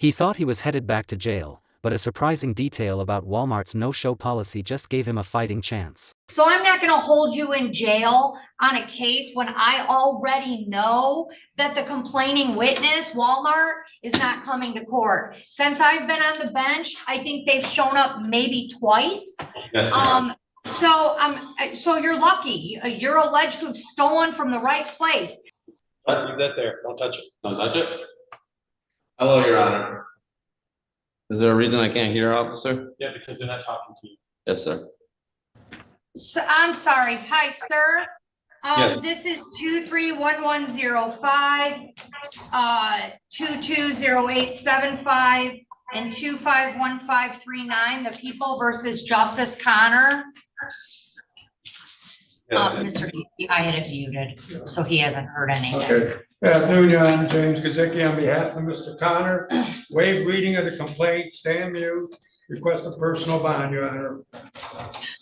He thought he was headed back to jail, but a surprising detail about Walmart's no-show policy just gave him a fighting chance. So I'm not going to hold you in jail on a case when I already know that the complaining witness, Walmart, is not coming to court. Since I've been on the bench, I think they've shown up maybe twice. Yes, So you're lucky. You're alleged to have stolen from the right place. leave that there. Don't touch it. Don't touch it. Hello, Your Honor. Is there a reason I can't hear, officer? Yeah, because they're not talking to you. Yes, sir. So, I'm sorry. Hi, sir. Yes. This is 231105, 220875, and 251539, the People versus Justice Connor. Mr. I had it muted, so he hasn't heard anything. Okay. Good afternoon, Your Honor. James Gazicki on behalf of Mr. Connor. Waive reading of the complaint, stand mute, request a personal bond, Your Honor.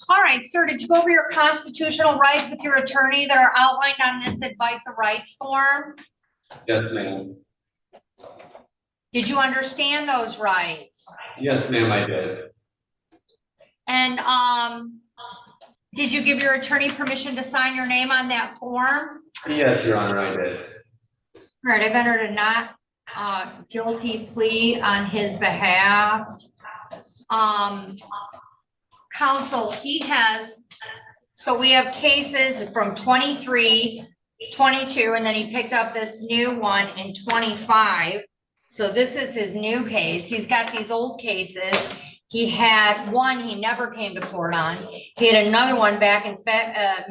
All right, sir, did you go over your constitutional rights with your attorney that are outlined on this advice of rights form? Yes, ma'am. Did you understand those rights? Yes, ma'am, I did. And did you give your attorney permission to sign your name on that form? Yes, Your Honor, I did. All right, I've entered a not guilty plea on his behalf. Counsel, he has, so we have cases from 23, 22, and then he picked up this new one in 25. So this is his new case. He's got these old cases. He had one he never came to court on. He had another one back in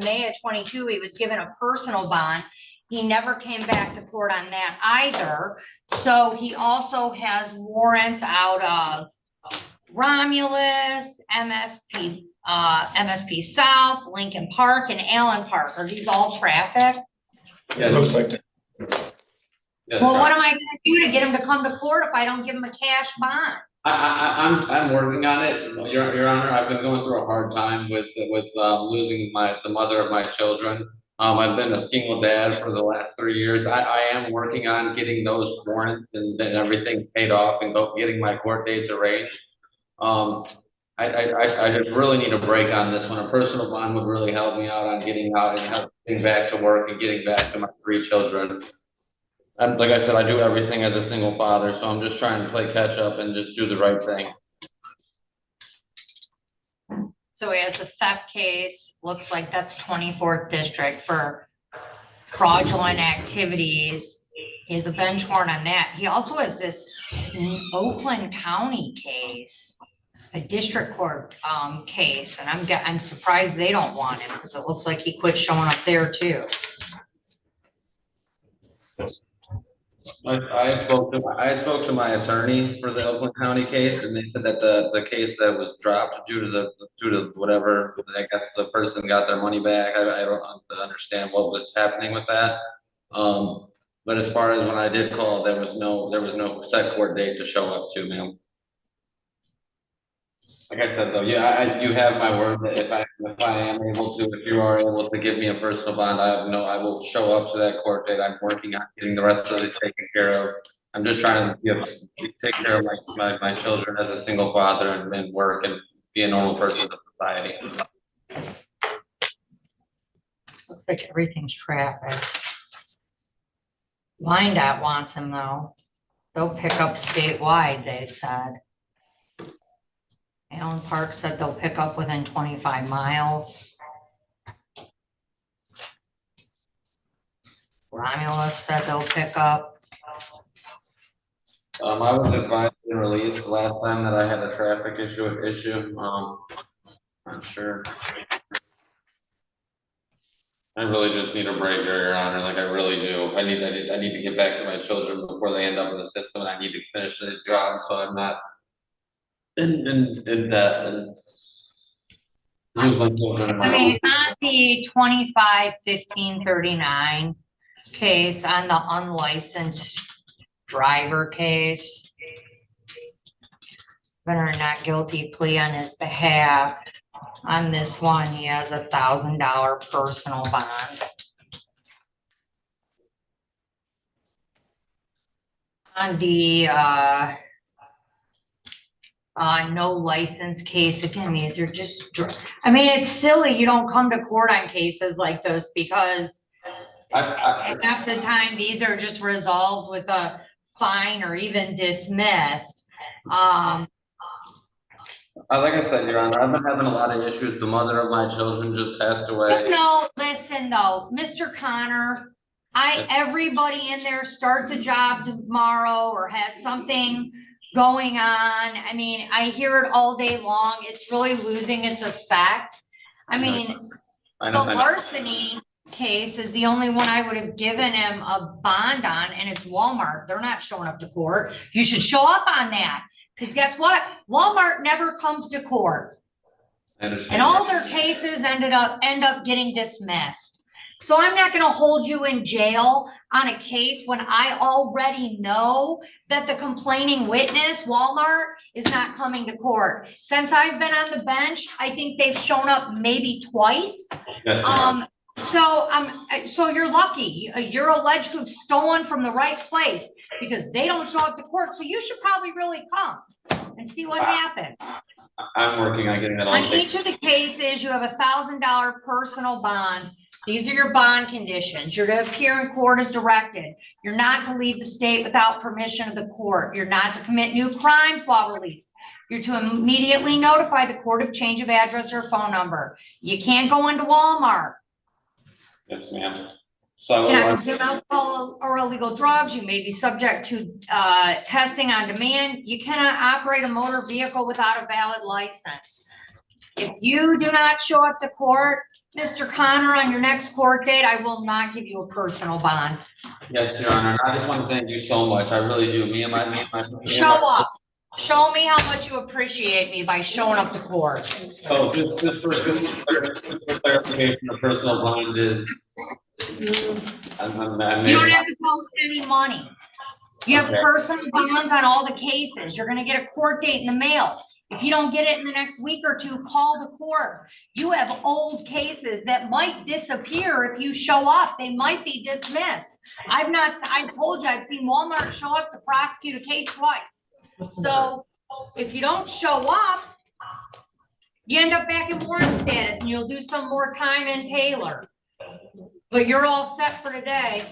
May of 22. He was given a personal bond. He never came back to court on that either. So he also has warrants out of Romulus, MSP South, Lincoln Park, and Allen Park. Are these all traffic? Yes. Looks like that. Yes, Well, Your what Honor. am I gonna do to get him to come to court if I don't give him a cash bond? I'm working on it, Your Honor. I've been going through a hard time with losing the mother of my children. I've been a single dad for the last 3 years. I am working on getting those warrants and everything paid off and getting my court dates arranged. I just really need a break on this one. A personal bond would really help me out on getting out and getting back to work and getting back to my 3 children. And like I said, I do everything as a single father, so I'm just trying to play catch up and just do the right thing. So he has a theft case, looks like that's 24th district for fraudulent activities. He has a bench warrant on that. He also has this Oakland County case, a district court case, and I'm surprised they don't want him because it looks like he quit showing up there too. I spoke to my attorney for the Oakland County case, and they said that the case that was dropped due to whatever, the person got their money back. I don't understand what was happening with that. But as far as when I did call, there was no set court date to show up to, ma'am. Like I said, though, yeah, you have my word that if I am able to, if you are able to give me a personal bond, I will show up to that court date. I'm working on getting the rest of this taken care of. I'm just trying to take care of my children as a single father and work and be a normal person in society. Looks like everything's traffic. Wyandotte wants him though. They'll pick up statewide, they said. Allen Park said they'll pick up within 25 miles. Romulus said they'll pick up. I was advised and released the last time that I had a traffic issue. Not sure. I really just need a break, Your Honor. Like I really do. I need to get back to my children before they end up in the system, and I need to finish this job so I'm not in that and lose my children. I mean, on the 25-15-39 case, on the unlicensed driver case, better not guilty plea on his behalf. On this one, he has $1,000 personal bond. On the no license case. Again, these are just, I mean, it's silly. You don't come to court on cases like this because half the time these are just resolved with a fine or even dismissed. Like I said, Your Honor, I've been having a lot of issues. The mother of my children just passed away. No, listen though, Mr. Connor, everybody in there starts a job tomorrow or has something going on. I mean, I hear it all day long. It's really losing its effect. I mean, the larceny case is the only one I would have given him a bond on, and it's Walmart. They're not showing up to court. You should show up on that. Because guess what? Walmart never comes to court. And all their cases end up getting dismissed. So I'm not going to hold you in jail on a case when I already know that the complaining witness, Walmart, is not coming to court. Since I've been on the bench, I think they've shown up maybe twice. Yes, So you're lucky. You're alleged to have stolen from the right place because they don't show up to court. So you should probably really come and see what happens. I'm working on getting that all. On each of the cases, you have $1,000 personal bond. These are your bond conditions. You're to appear in court as directed. You're not to leave the state without permission of the court. You're not to commit new crimes while released. You're to immediately notify the court of change of address or phone number. You can't go into Walmart. Yes, ma'am. So You cannot consume alcohol or illegal drugs. You may be subject to testing on demand. You cannot operate a motor vehicle without a valid license. If you do not show up to court, Mr. Connor, on your next court date, I will not give you a personal bond. yes, Your Honor. I just want to thank you so much. I really do. Me and my Show up. Show me how much you appreciate me by showing up to court. So just for clarification, the personal bond is. You don't have to post any money. You have Okay. personal bonds on all the cases. You're gonna get a court date in the mail. If you don't get it in the next week or two, call the court. You have old cases that might disappear if you show up. They might be dismissed. I've told you, I've seen Walmart show up to prosecute a case twice. So if you don't show up, you end up back in warrant status and you'll do some more time in Taylor. But you're all set for today.